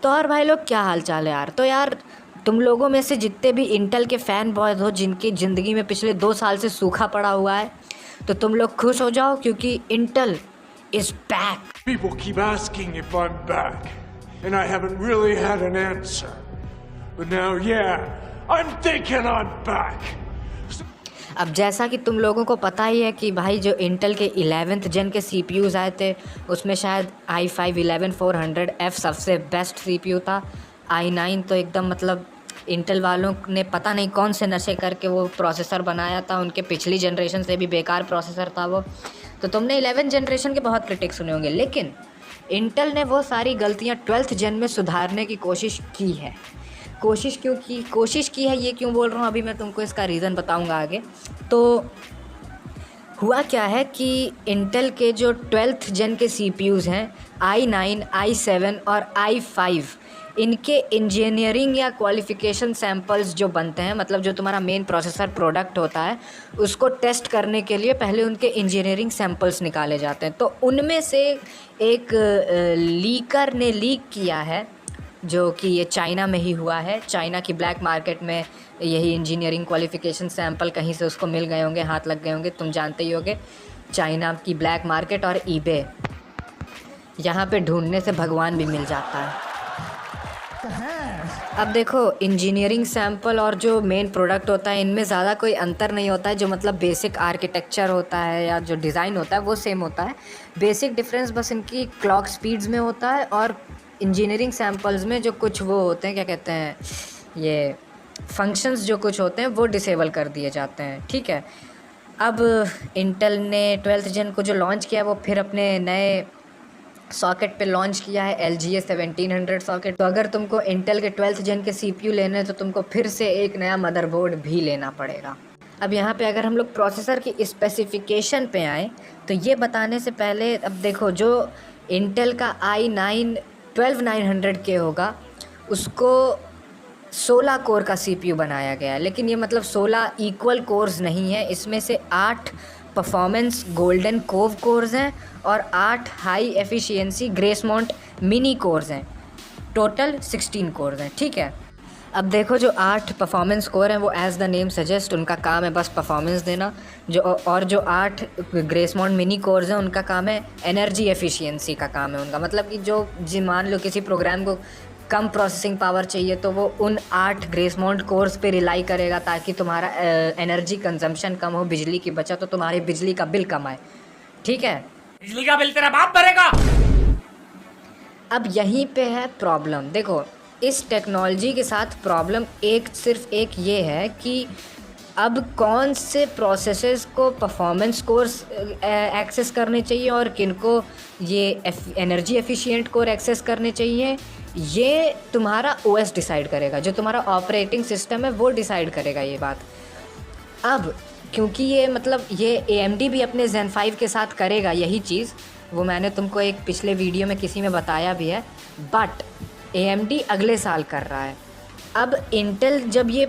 तो और भाई लोग क्या हाल चाल है यार। तो यार तुम लोगों में से जितने भी इंटेल के फ़ैन बॉयज़ हो जिनकी ज़िंदगी में पिछले 2 साल से सूखा पड़ा हुआ है, तो तुम लोग खुश हो जाओ क्योंकि Intel is back. People keep asking if I'm back, and I haven't really had an answer. But now, yeah, I'm thinking I'm back. अब जैसा कि तुम लोगों को पता ही है कि भाई जो इंटेल के 11th जेन के CPUs आए थे उसमें शायद i5 11400F सबसे बेस्ट CPU था। i9 तो एकदम मतलब इंटेल वालों ने पता नहीं कौन से नशे करके वो प्रोसेसर बनाया था, उनके पिछली जनरेशन से भी बेकार प्रोसेसर था वो। तो तुमने 11 जनरेशन के बहुत क्रिटिक्स सुने होंगे, लेकिन इंटेल ने वो सारी गलतियाँ 12th जेन में सुधारने की कोशिश की है। कोशिश की है, ये क्यों बोल रहा हूँ अभी मैं तुमको इसका रीज़न बताऊँगा आगे। तो हुआ क्या है कि इंटेल के जो 12th जेन के CPUs हैं i9, i7 और i5, इनके इंजीनियरिंग या क्वालिफ़िकेशन सैम्पल्स जो बनते हैं, मतलब जो तुम्हारा मेन प्रोसेसर प्रोडक्ट होता है उसको टेस्ट करने के लिए पहले उनके इंजीनियरिंग सैम्पल्स निकाले जाते हैं। तो उनमें से एक लीकर ने लीक किया है, जो कि ये चाइना में ही हुआ है। चाइना की ब्लैक मार्केट में यही इंजीनियरिंग क्वालिफ़िकेशन सैम्पल कहीं से उसको मिल गए होंगे, हाथ लग गए होंगे। तुम जानते ही होगे चाइना की ब्लैक मार्केट और ईबे, यहाँ पे ढूंढने से भगवान भी मिल जाता है। अब देखो, इंजीनियरिंग सैम्पल और जो मेन प्रोडक्ट होता है इनमें ज़्यादा कोई अंतर नहीं होता है। जो मतलब बेसिक आर्किटेक्चर होता है या जो डिज़ाइन होता है वो सेम होता है। बेसिक डिफरेंस बस इनकी क्लॉक स्पीड्स में होता है और इंजीनियरिंग सैम्पल्स में जो कुछ वो होते हैं, क्या कहते हैं, ये फंक्शंस जो कुछ होते हैं वो डिसेबल कर दिए जाते हैं। ठीक है। अब इंटेल ने 12th जेन को जो लॉन्च किया वो फिर अपने नए सॉकेट पे लॉन्च किया है, LGA 1700 सॉकेट। तो अगर तुमको इंटेल के 12th जेन के CPU लेने हैं तो तुमको फिर से एक नया मदरबोर्ड भी लेना पड़ेगा। अब यहाँ पे अगर हम लोग प्रोसेसर की स्पेसिफिकेशन पे आएँ तो ये बताने से पहले, अब देखो जो इंटेल का i9 12900K होगा उसको 16 कोर का CPU बनाया गया है, लेकिन ये मतलब 16 इक्वल कोर्स नहीं है। इसमें से 8 परफॉर्मेंस गोल्डन कोव कोर्स हैं और 8 हाई एफिशिएंसी ग्रेसमोंट मिनी कोर्स हैं। टोटल 16 कोर्स हैं। ठीक है। अब देखो, जो 8 परफॉर्मेंस कोर हैं वो एज़ द नेम सजेस्ट उनका काम है बस परफॉर्मेंस देना। जो 8 ग्रेसमोंट मिनी कोर्स हैं उनका काम है एनर्जी एफिशिएंसी का काम है उनका। मतलब कि जो मान लो किसी प्रोग्राम को कम प्रोसेसिंग पावर चाहिए तो वो उन 8 ग्रेसमोंट कोर्स पे रिलाई करेगा ताकि तुम्हारा एनर्जी कंजम्पशन कम हो, बिजली की बचत हो, तुम्हारे बिजली का बिल कम आए। ठीक है। बिजली का बिल तेरा बाप भरेगा। अब यहीं पे है प्रॉब्लम। देखो, इस टेक्नोलॉजी के साथ प्रॉब्लम सिर्फ एक ये है कि अब कौन से प्रोसेसेस को परफॉर्मेंस कोर्स एक्सेस करने चाहिए और किनको ये एनर्जी एफिशिएंट कोर एक्सेस करने चाहिए, ये तुम्हारा OS डिसाइड करेगा। जो तुम्हारा ऑपरेटिंग सिस्टम है वो डिसाइड करेगा ये बात। अब क्योंकि ये मतलब ये AMD भी अपने Zen 5 के साथ करेगा यही चीज़, वो मैंने तुमको एक पिछले वीडियो में किसी में बताया भी है, बट AMD अगले साल कर रहा है। अब इंटेल जब ये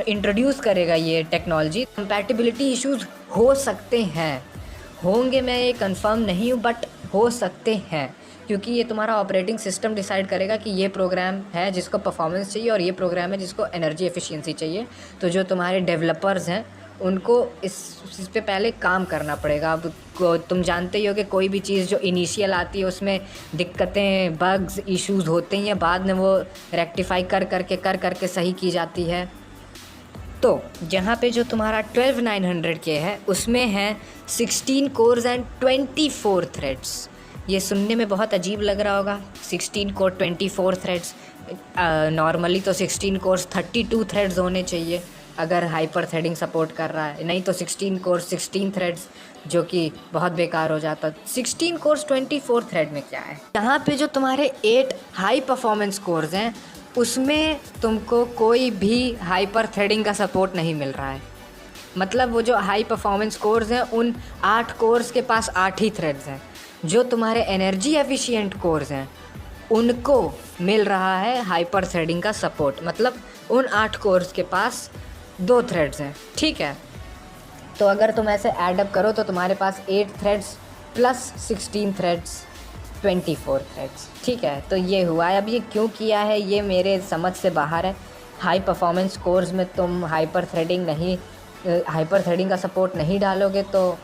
इंट्रोड्यूस करेगा ये टेक्नोलॉजी, कंपैटिबिलिटी इश्यूज हो सकते हैं, होंगे, मैं ये कंफर्म नहीं हूँ, बट हो सकते हैं, क्योंकि ये तुम्हारा ऑपरेटिंग सिस्टम डिसाइड करेगा कि ये प्रोग्राम है जिसको परफॉर्मेंस चाहिए और ये प्रोग्राम है जिसको एनर्जी एफिशिएंसी चाहिए। तो जो तुम्हारे डेवलपर्स हैं उनको इस पे पहले काम करना पड़ेगा। अब तुम जानते ही हो कि कोई भी चीज़ जो इनिशियल आती है उसमें दिक्कतें, बग्स, इश्यूज होते ही हैं, बाद में वो रेक्टिफाई कर करके सही की जाती है। तो जहाँ पे जो तुम्हारा 12900K है उसमें है 16 कोर्स एंड 24 थ्रेड्स। ये सुनने में बहुत अजीब लग रहा होगा, 16 कोर 24 थ्रेड्स। नॉर्मली तो 16 कोर्स 32 थ्रेड्स होने चाहिए अगर हाइपर थ्रेडिंग सपोर्ट कर रहा है, नहीं तो 16 कोर्स 16 थ्रेड्स, जो कि बहुत बेकार हो जाता। 16 कोर्स 24 थ्रेड में क्या है, यहाँ पे जो तुम्हारे 8 हाई परफॉर्मेंस कोर्स हैं उसमें तुमको कोई भी हाइपर थ्रेडिंग का सपोर्ट नहीं मिल रहा है। मतलब वो जो हाई परफॉर्मेंस कोर्स हैं उन 8 कोर्स के पास 8 ही थ्रेड्स हैं। जो तुम्हारे एनर्जी एफिशिएंट कोर्स हैं उनको मिल रहा है हाइपर थ्रेडिंग का सपोर्ट, मतलब उन 8 कोर्स के पास 2 थ्रेड्स हैं। ठीक है। तो अगर तुम ऐसे ऐड अप करो तो तुम्हारे पास 8 थ्रेड्स प्लस 16 थ्रेड्स 24 थ्रेड्स। ठीक है, तो ये हुआ है। अब ये क्यों किया है ये मेरे समझ से बाहर है। हाई परफॉर्मेंस कोर्स में तुम हाइपर थ्रेडिंग का सपोर्ट नहीं डालोगे तो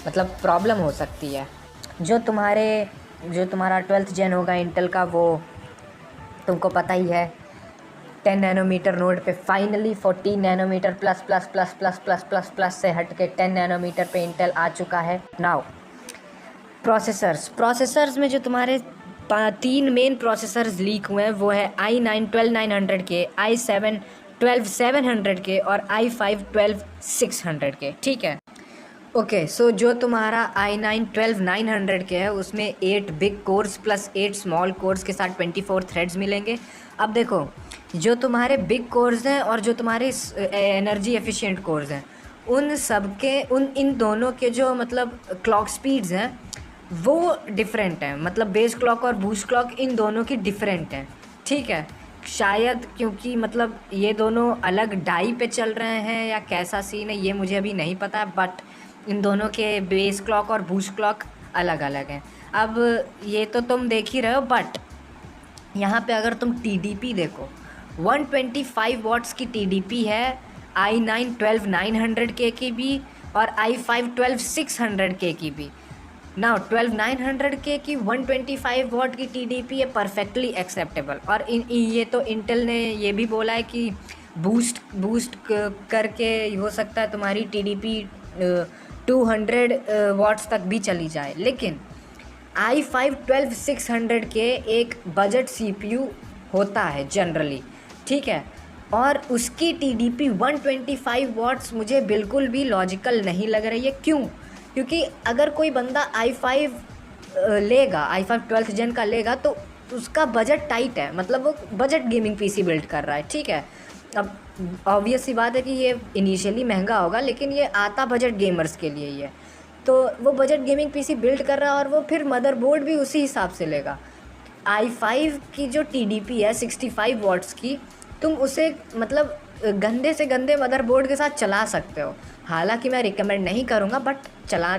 मतलब प्रॉब्लम हो सकती है। जो तुम्हारा 12th जेन होगा इंटेल का, वो तुमको पता ही है 10 नैनोमीटर नोड पे finally 14 nanometre plus plus plus plus plus plus plus से हट के 10 नैनोमीटर पे इंटेल आ चुका है। नाउ प्रोसेसर्स में जो तुम्हारे 3 मेन प्रोसेसर्स लीक हुए हैं वो है i9 12900 के, i7 12700 के और i5 12600 के। ठीक है, ओके। सो जो तुम्हारा i9 12900 के है उसमें 8 big course plus 8 small course के साथ 24 थ्रेड्स मिलेंगे। अब देखो, जो तुम्हारे बिग कोर्स हैं और जो तुम्हारे एनर्जी एफिशिएंट कोर्स हैं, उन सब के इन दोनों के जो मतलब क्लॉक स्पीड्स हैं वो डिफरेंट हैं। मतलब बेस क्लॉक और बूस्ट क्लॉक इन दोनों की डिफरेंट हैं। ठीक है, शायद क्योंकि मतलब ये दोनों अलग डाई पे चल रहे हैं या कैसा सीन है ये मुझे अभी नहीं पता, बट इन दोनों के बेस क्लॉक और बूस्ट क्लॉक अलग अलग हैं। अब ये तो तुम देख ही रहे हो, बट यहाँ पे अगर तुम TDP देखो, 125 वाट्स की TDP है i9 12900K की भी और i5 12600K की भी। नाउ 12900K की 125 वाट की TDP है परफेक्टली एक्सेप्टेबल। और ये तो इंटेल ने ये भी बोला है कि बूस्ट करके हो सकता है तुम्हारी TDP 200 वाट्स तक भी चली जाए। लेकिन i5 12600K एक बजट CPU होता है जनरली। ठीक है, और उसकी TDP 125 वाट्स मुझे बिल्कुल भी लॉजिकल नहीं लग रही है। क्यों? क्योंकि अगर कोई बंदा i5 लेगा, i5 12th जेन का लेगा तो उसका बजट टाइट है, मतलब वो बजट गेमिंग पीसी बिल्ड कर रहा है। ठीक है, अब ऑब्वियस सी बात है कि ये इनिशियली महंगा होगा लेकिन ये आता बजट गेमर्स के लिए ही है। तो वो बजट गेमिंग पीसी बिल्ड कर रहा है और वो फिर मदरबोर्ड भी उसी हिसाब से लेगा। i5 की जो TDP है 65 वाट्स की, तुम उसे मतलब गंदे से गंदे मदरबोर्ड के साथ चला सकते हो। हालांकि मैं रिकमेंड नहीं करूँगा, बट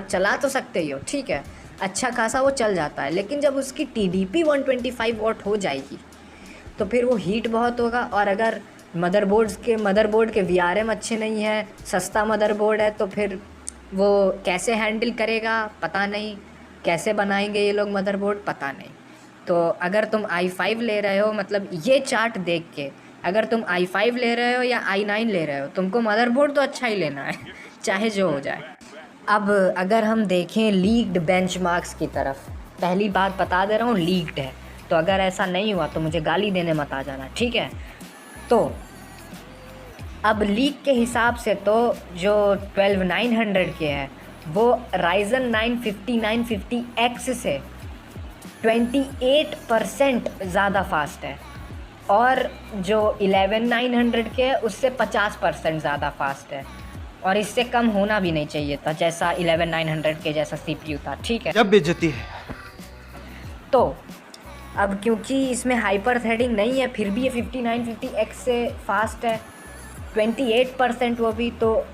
चला तो सकते ही हो। ठीक है, अच्छा खासा वो चल जाता है। लेकिन जब उसकी TDP 125 वाट हो जाएगी तो फिर वो हीट बहुत होगा। और अगर मदरबोर्ड के VRM अच्छे नहीं है, सस्ता मदरबोर्ड है, तो फिर वो कैसे हैंडल करेगा पता नहीं, कैसे बनाएंगे ये लोग मदरबोर्ड पता नहीं। तो अगर तुम i5 ले रहे हो, मतलब ये चार्ट देख के अगर तुम i5 ले रहे हो या i9 ले रहे हो, तुमको मदरबोर्ड तो अच्छा ही लेना है चाहे जो हो जाए। अब अगर हम देखें लीक्ड बेंचमार्क्स की तरफ, पहली बात बता दे रहा हूँ लीक्ड है, तो अगर ऐसा नहीं हुआ तो मुझे गाली देने मत आ जाना। ठीक है, तो अब लीक के हिसाब से तो जो 12900 के है वो Ryzen 9 5950X से 28% ज़्यादा फास्ट है, और जो 11900 के है उससे 50% ज़्यादा फास्ट है, और इससे कम होना भी नहीं चाहिए था जैसा 11900 के जैसा CPU था। ठीक है, जब बेइज्जती है। तो अब क्योंकि इसमें हाइपर थ्रेडिंग नहीं है फिर भी ये 5950X से फास्ट है, 28% वो भी, तो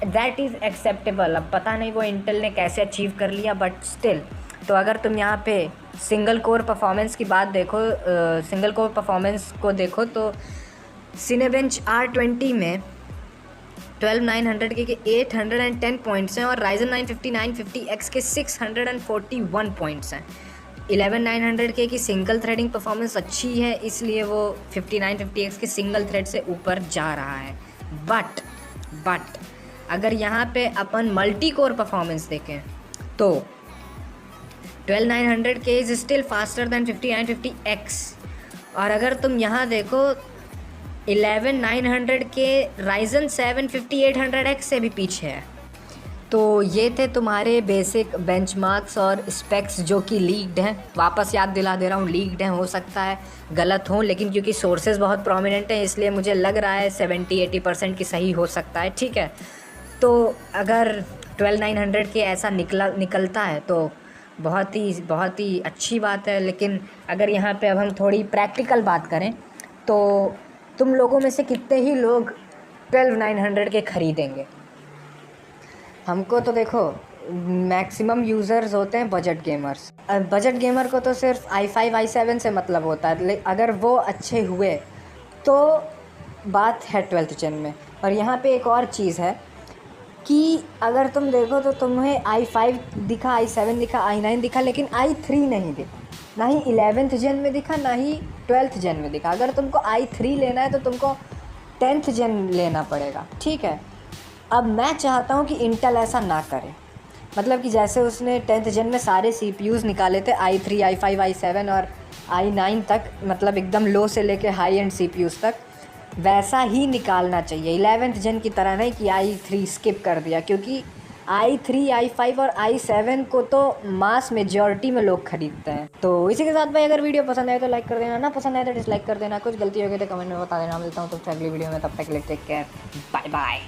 दैट इज़ एक्सेप्टेबल। अब पता नहीं वो इंटेल ने कैसे अचीव कर लिया, बट स्टिल। तो अगर तुम यहाँ पे सिंगल कोर परफॉर्मेंस की बात देखो, सिंगल कोर परफॉर्मेंस को देखो तो सिनेबेंच R20 में 12900 के 810 पॉइंट्स हैं और Ryzen 9 5950X के 641 पॉइंट्स हैं। 11900 के की सिंगल थ्रेडिंग परफॉर्मेंस अच्छी है, इसलिए वो 5950X के सिंगल थ्रेड से ऊपर जा रहा है। बट अगर यहाँ पे अपन मल्टी कोर परफॉर्मेंस देखें तो 12900 के is still faster than 5950X, और अगर तुम यहाँ देखो 11900 के Ryzen 7 5800X से भी पीछे है। तो ये थे तुम्हारे बेसिक बेंचमार्क्स और स्पेक्स जो कि लीक्ड हैं। वापस याद दिला दे रहा हूँ, लीक्ड हैं, हो सकता है गलत हो, लेकिन क्योंकि सोर्सेज बहुत प्रोमिनेंट हैं इसलिए मुझे लग रहा है 70-80% की सही हो सकता है। ठीक है, तो अगर 12900 के ऐसा निकलता है तो बहुत ही अच्छी बात है। लेकिन अगर यहाँ पे अब हम थोड़ी प्रैक्टिकल बात करें तो तुम लोगों में से कितने ही लोग 12900 के ख़रीदेंगे? हमको तो देखो मैक्सिमम यूज़र्स होते हैं बजट गेमर्स। बजट गेमर को तो सिर्फ i5 i7 से मतलब होता है, अगर वो अच्छे हुए तो बात है 12th जेन में। और यहाँ पे एक और चीज़ है कि अगर तुम देखो तो तुम्हें i5 दिखा, i7 दिखा, i9 दिखा, लेकिन i3 नहीं दिखा, ना ही 11th जेन में दिखा, ना ही 12th जेन में दिखा। अगर तुमको i3 लेना है तो तुमको 10th जेन लेना पड़ेगा, ठीक है। अब मैं चाहता हूँ कि इंटेल ऐसा ना करे, मतलब कि जैसे उसने 10th जेन में सारे CPUs निकाले थे i3 i5 i7 और i9 तक, मतलब एकदम लो से लेके हाई एंड CPUs तक, वैसा ही निकालना चाहिए। 11th जेन की तरह नहीं कि i3 स्किप कर दिया, क्योंकि i3 i5 और i7 को तो मास मेजॉरिटी में लोग खरीदते हैं। तो इसी के साथ भाई अगर वीडियो पसंद आए तो लाइक कर देना, ना पसंद आए तो डिसलाइक कर देना, कुछ गलती हो गई तो कमेंट में बता देना। मिलता हूँ तो अगली वीडियो में, तब तक के लिए टेक केयर, बाय बाय।